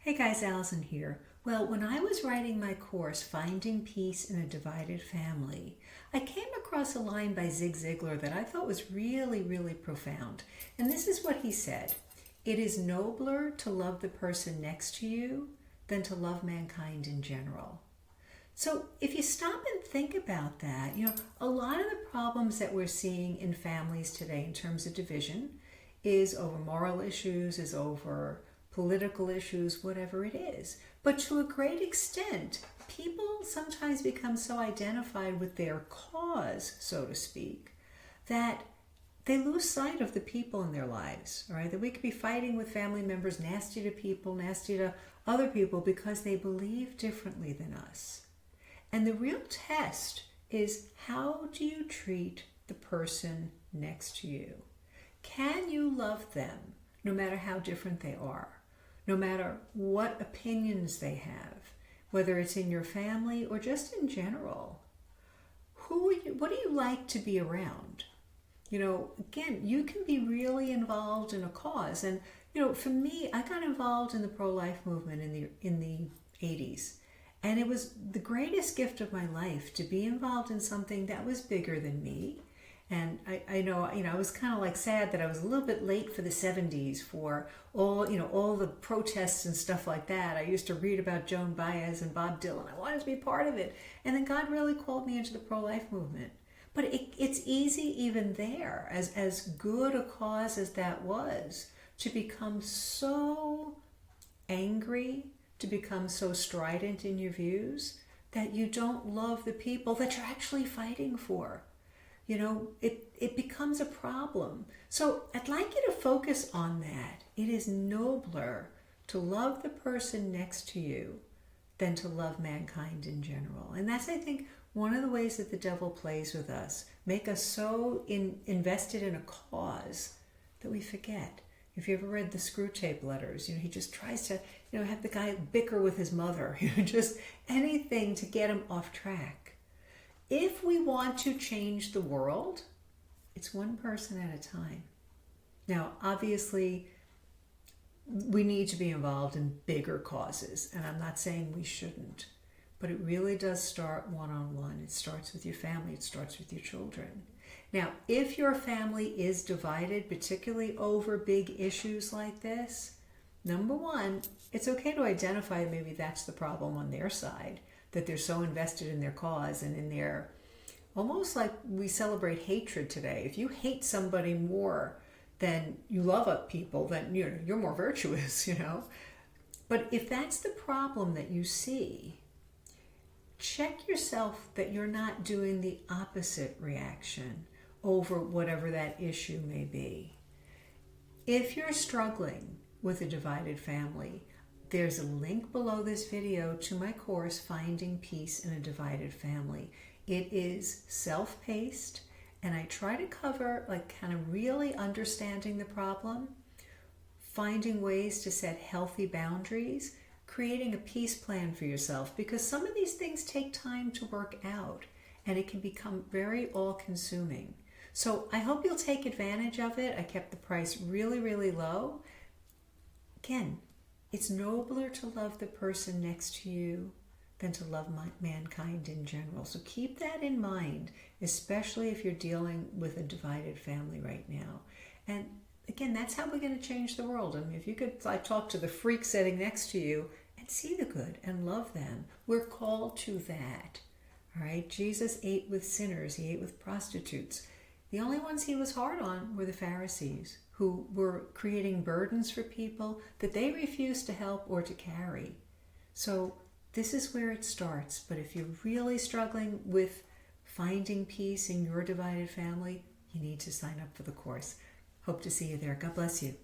Hey guys, Allison here. Well, when I was writing my course, Finding Peace in a Divided Family, I came across a line by Zig Ziglar that I thought was really profound. And this is what he said: "It is nobler to love the person next to you than to love mankind in general." So if you stop and think about that, a lot of the problems that we're seeing in families today in terms of division is over moral issues, is over political issues, whatever it is. But to a great extent, people sometimes become so identified with their cause, so to speak, that they lose sight of the people in their lives, right? That we could be fighting with family members, nasty to people, nasty to other people, because they believe differently than us. And the real test is, how do you treat the person next to you? Can you love them no matter how different they are? No matter what opinions they have, whether it's in your family or just in general? What do you like to be around? Again, you can be really involved in a cause. And, for me, I got involved in the pro-life movement in the 80s. And it was the greatest gift of my life to be involved in something that was bigger than me. And I know, I was kind of like sad that I was a little bit late for the 70s for all the protests and stuff like that. I used to read about Joan Baez and Bob Dylan. I wanted to be part of it. And then God really called me into the pro-life movement. But it's easy even there, as good a cause as that was, to become so angry, to become so strident in your views that you don't love the people that you're actually fighting for. It becomes a problem. So I'd like you to focus on that. It is nobler to love the person next to you than to love mankind in general. And that's, I think, one of the ways that the devil plays with us, make us so invested in a cause that we forget. If you ever read the Screwtape Letters, he just tries to, have the guy bicker with his mother, just anything to get him off track. If we want to change the world, it's one person at a time. Now, obviously, we need to be involved in bigger causes, and I'm not saying we shouldn't, but it really does start one-on-one. It starts with your family. It starts with your children. Now, if your family is divided, particularly over big issues like this, number one, it's okay to identify maybe that's the problem on their side, that they're so invested in their cause and in their, almost like we celebrate hatred today. If you hate somebody more than you love people, then you're more virtuous, But if that's the problem that you see, check yourself that you're not doing the opposite reaction over whatever that issue may be. If you're struggling with a divided family, there's a link below this video to my course, Finding Peace in a Divided Family. It is self-paced, and I try to cover kind of really understanding the problem, finding ways to set healthy boundaries, creating a peace plan for yourself, because some of these things take time to work out, and it can become very all-consuming. So I hope you'll take advantage of it. I kept the price really low. Again, it's nobler to love the person next to you than to love mankind in general. So keep that in mind, especially if you're dealing with a divided family right now. And again, that's how we're going to change the world. I mean, if you could talk to the freak sitting next to you and see the good and love them, we're called to that. All right? Jesus ate with sinners. He ate with prostitutes. The only ones he was hard on were the Pharisees, who were creating burdens for people that they refused to help or to carry. So this is where it starts. But if you're really struggling with finding peace in your divided family, you need to sign up for the course. Hope to see you there. God bless you.